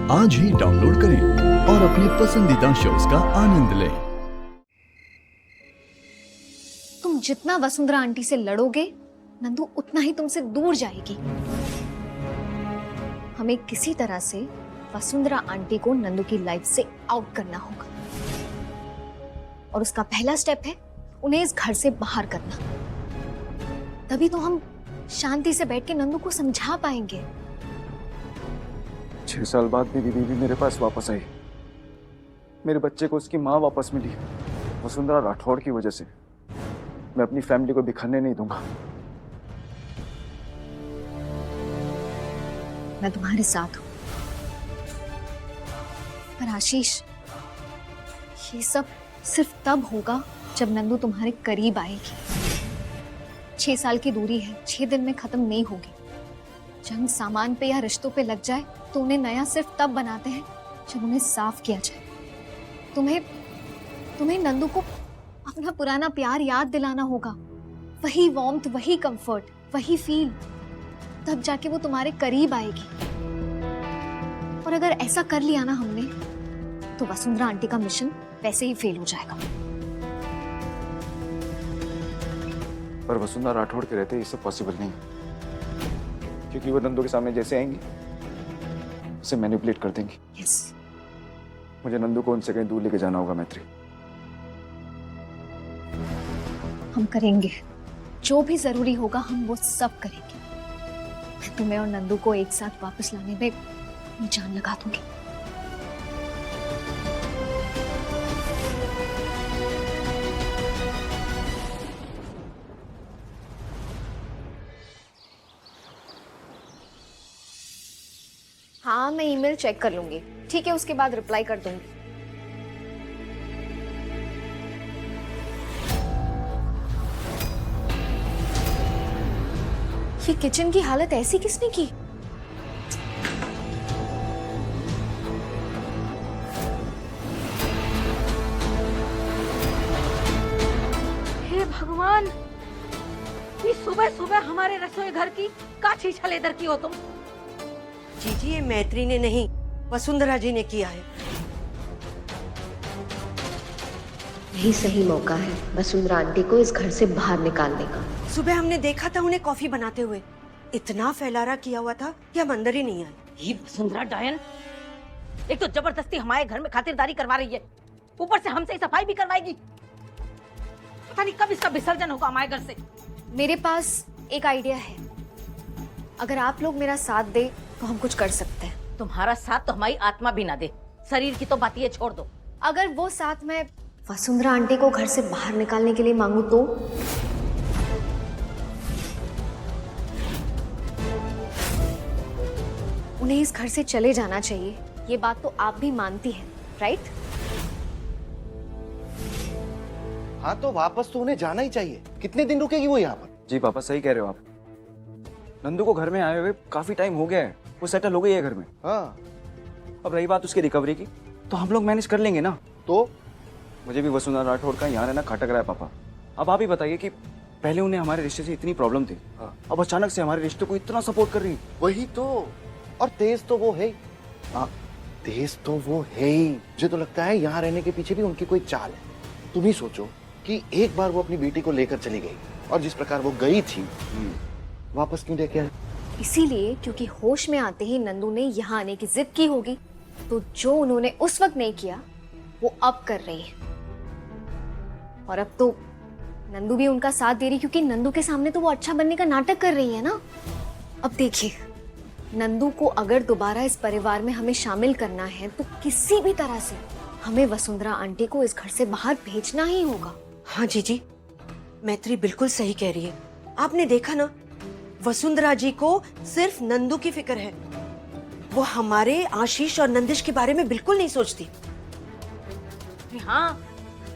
आज ही डाउनलोड करें और अपने पसंदीदा शोज का आनंद लें। तुम जितना वसुंधरा आंटी से लड़ोगे, नंदू उतना ही तुमसे दूर जाएगी। हमें किसी तरह से वसुंधरा आंटी को नंदू की लाइफ से आउट करना होगा, और उसका पहला स्टेप है उन्हें इस घर से बाहर करना। तभी तो हम शांति से बैठ के नंदू को समझा पाएंगे। 6 साल बाद मेरी बीवी मेरे पास वापस आई। मेरे बच्चे को उसकी माँ वापस मिली। वसुंधरा राठौड़ की वजह से मैं अपनी फैमिली को बिखरने नहीं दूंगा। मैं तुम्हारे साथ हूं, पर आशीष, ये सब सिर्फ तब होगा जब नंदू तुम्हारे करीब आएगी। 6 साल की दूरी है, 6 दिन में खत्म नहीं होगी। जंग सामान पे या रिश्तों पे लग जाए तो उन्हें नया सिर्फ तब बनाते हैं जब उन्हें साफ किया जाए। तुम्हें नंदू को अपना पुराना प्यार याद दिलाना होगा, वही वार्मथ, वही कंफर्ट, वही फील। तब जाके वो तुम्हारे करीब आएगी। और अगर ऐसा कर लिया ना हमने, तो वसुंधरा आंटी का मिशन वैसे ही फेल हो जाएगा। पर वसुंधरा राठौड़ के रहते ये सब पॉसिबल नहीं, क्योंकि वो नंदू के सामने जैसे आएंगी उसे मैनिपुलेट कर देंगी। यस। मुझे नंदू को उनसे कहीं दूर लेके जाना होगा मैत्री। हम करेंगे जो भी जरूरी होगा, हम वो सब करेंगे। मैं तुम्हें और नंदू को एक साथ वापस लाने में अपनी जान लगा दूंगी। हाँ, मैं ईमेल चेक कर लूंगी। ठीक है, उसके बाद रिप्लाई कर दूंगी। ये किचन की हालत ऐसी किसने की? हे भगवान, ये सुबह सुबह हमारे रसोई घर की काछी छलेदर की हो तुम। जीजी, ये मैत्री ने नहीं, वसुंधरा जी ने किया है। यही सही मौका है वसुंधरा आंटी को इस घर से बाहर निकालने का। सुबह हमने देखा था उन्हें कॉफी बनाते हुए। इतना फैलारा किया हुआ था कि हम अंदर ही नहीं आए। ये वसुंधरा डायन एक तो जबरदस्ती हमारे घर में खातिरदारी करवा रही है, ऊपर से हमसे सफाई भी करवाएगी। पता नहीं कब इसका विसर्जन होगा हमारे घर से। मेरे पास एक आइडिया है। अगर आप लोग मेरा साथ दे तो हम कुछ कर सकते हैं। तुम्हारा साथ तो हमारी आत्मा भी ना दे, शरीर की तो बात ये छोड़ दो। अगर वो साथ मैं वसुंधरा आंटी को घर से बाहर निकालने के लिए मांगू तो? उन्हें इस घर से चले जाना चाहिए, ये बात तो आप भी मानती हैं, राइट? हाँ, तो वापस तो उन्हें जाना ही चाहिए। कितने दिन रुकेगी वो यहाँ पर? जी पापा, सही कह रहे हो आप। नंदू को घर में आए हुए काफी टाइम हो गया है, वो सेटल हो गई है घर में। हाँ। अब रही बात उसकी रिकवरी की, तो हम लोग मैनेज कर लेंगे ना। तो मुझे भी वसुंधरा राठौड़ का यहाँ रहना खटक रहा है पापा। अब आप ही बताइए कि पहले उन्हें हमारे रिश्ते से इतनी प्रॉब्लम थी, अब अचानक से हमारे रिश्ते को इतना सपोर्ट कर रही। वही तो। और तेज तो वो है। तेज तो वो है ही। मुझे तो लगता है यहाँ रहने के पीछे भी उनकी कोई चाल है। तुम ही सोचो कि एक बार वो अपनी बेटी को लेकर चली गई, और जिस प्रकार वो गई थी वापस क्यों लेके आई? इसीलिए क्योंकि होश में आते ही नंदू ने यहाँ आने की जिद की होगी, तो जो उन्होंने उस वक्त नहीं किया वो अब कर रही है। और अब तो नंदू भी उनका साथ दे रही, क्योंकि नंदू के सामने तो वो अच्छा बनने का नाटक कर रही है ना। अब देखिए, नंदू को अगर दोबारा इस परिवार में हमें शामिल करना है तो किसी भी तरह से हमें वसुंधरा आंटी को इस घर से बाहर भेजना ही होगा। हाँ जीजी, मैत्री बिल्कुल सही कह रही है। आपने देखा ना, वसुंधरा जी को सिर्फ नंदू की फिक्र है। वो हमारे आशीष और नंदिश के बारे में बिल्कुल नहीं सोचती। हाँ,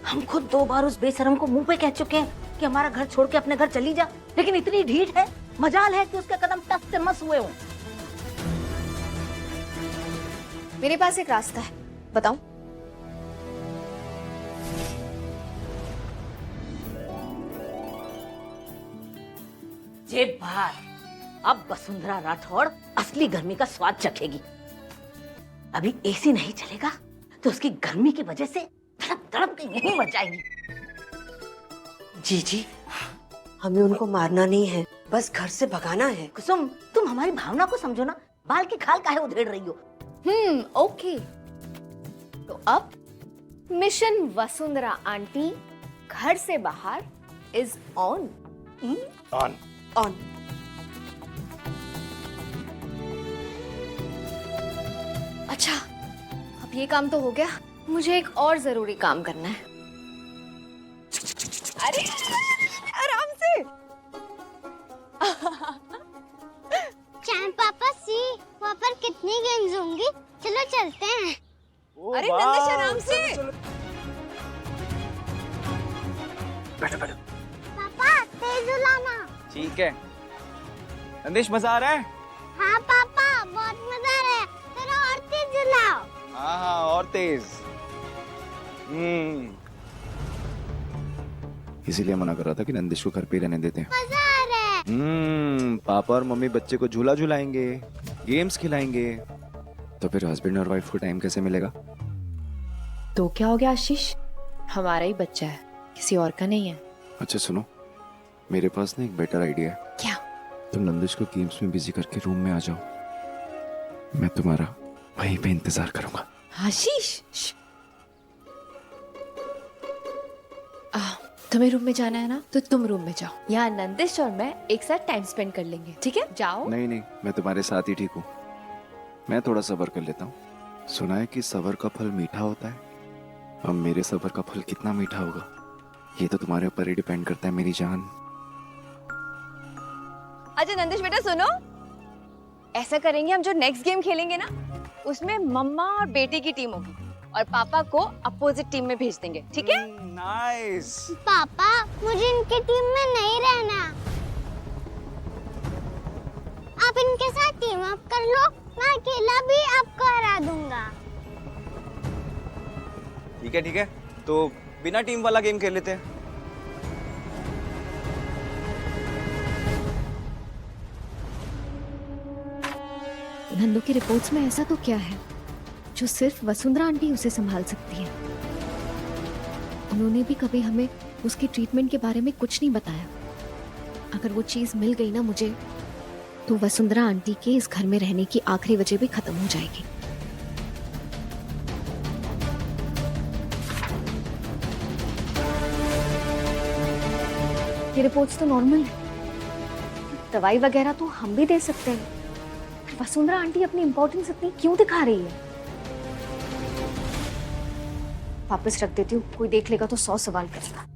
हम खुद 2 बार उस बेशरम को मुंह पे कह चुके हैं कि हमारा घर छोड़ के अपने घर चली जा, लेकिन इतनी ढीठ है, मजाल है कि उसके कदम टस से मस हुए हों। मेरे पास एक रास्ता है, बताऊं? जेब बाहर। अब वसुंधरा राठौड़ असली गर्मी का स्वाद चखेगी। अभी एसी नहीं चलेगा तो उसकी गर्मी की वजह से तड़प तड़प के यहीं मर जाएगी। जी हमें उनको मारना नहीं है, बस घर से भगाना है। कुसुम, तुम हमारी भावना को समझो ना, बाल की खाल काहे उधेड़ रही हो? ओके। तो अब मिशन वसुंधरा आंटी घर से बाहर इज ऑन। ऑन। अच्छा, अब ये काम तो हो गया, मुझे एक और जरूरी काम करना है। अरे आराम से। चांद पापा सी, वहाँ पर कितनी गेम्स होंगी? चलो चलते हैं। अरे नंदिश आराम से। बैठो बैठो। पापा तेज उलाना। ठीक है नंदिश, मजा आ रहा है? हाँ पापा बहुत मजा आ रहा है, जरा और तेज उलाओ। हाँ और तेज। इसीलिए मना कर रहा था कि नंदिश को घर पे रहने देते हैं। मजा आ रहा है। पापा और मम्मी बच्चे को झूला झुलाएंगे, गेम्स खिलाएंगे, तो फिर हस्बैंड और वाइफ को टाइम कैसे मिलेगा? तो क्या हो गया आशीष, हमारा ही बच्चा है, किसी और का नहीं है। अच्छा सुनो, मेरे पास ना एक बेटर आइडिया है। क्या? तुम नंदिश को गेम्स में बिजी करके रूम में आ जाओ, मैं तुम्हारा वहीं पे इंतजार करूंगा। आशीष, तुम्हें रूम में जाना है ना, तो तुम रूम में जाओ, यहाँ नंदिश और मैं एक साथ टाइम स्पेंड कर लेंगे, ठीक है? जाओ। नहीं नहीं, मैं तुम्हारे साथ ही ठीक हूँ, मैं थोड़ा सब्र कर लेता हूँ। सुना है कि सब्र का फल मीठा होता है, अब मेरे सब्र का फल कितना मीठा होगा ये तो तुम्हारे ऊपर ही डिपेंड करता है मेरी जान। अच्छा नंदिश बेटा सुनो, ऐसा करेंगे हम जो नेक्स्ट गेम खेलेंगे ना, उसमें मम्मा और बेटे की टीम होगी और पापा को अपोजिट टीम में भेज देंगे, ठीक है? नाइस। पापा मुझे इनकी टीम में नहीं रहना, आप इनके साथ टीम अप कर लो, मैं अकेला भी आपको हरा दूंगा। ठीक है, तो बिना टीम वाला गेम खेल लेते हैं। नंदू की रिपोर्ट्स में ऐसा तो क्या है जो सिर्फ वसुंधरा आंटी उसे संभाल सकती है? उन्होंने भी कभी हमें उसके ट्रीटमेंट के बारे में कुछ नहीं बताया। अगर वो चीज मिल गई ना मुझे, तो वसुंधरा आंटी के इस घर में रहने की आखिरी वजह भी खत्म हो जाएगी। ये रिपोर्ट्स तो नॉर्मल है, दवाई वगैरह तो हम भी दे सकते हैं। वसुंधरा आंटी अपनी इंपॉर्टेंस इतनी क्यों दिखा रही है? वापस रख देती हूँ, कोई देख लेगा तो 100 सवाल करेगा।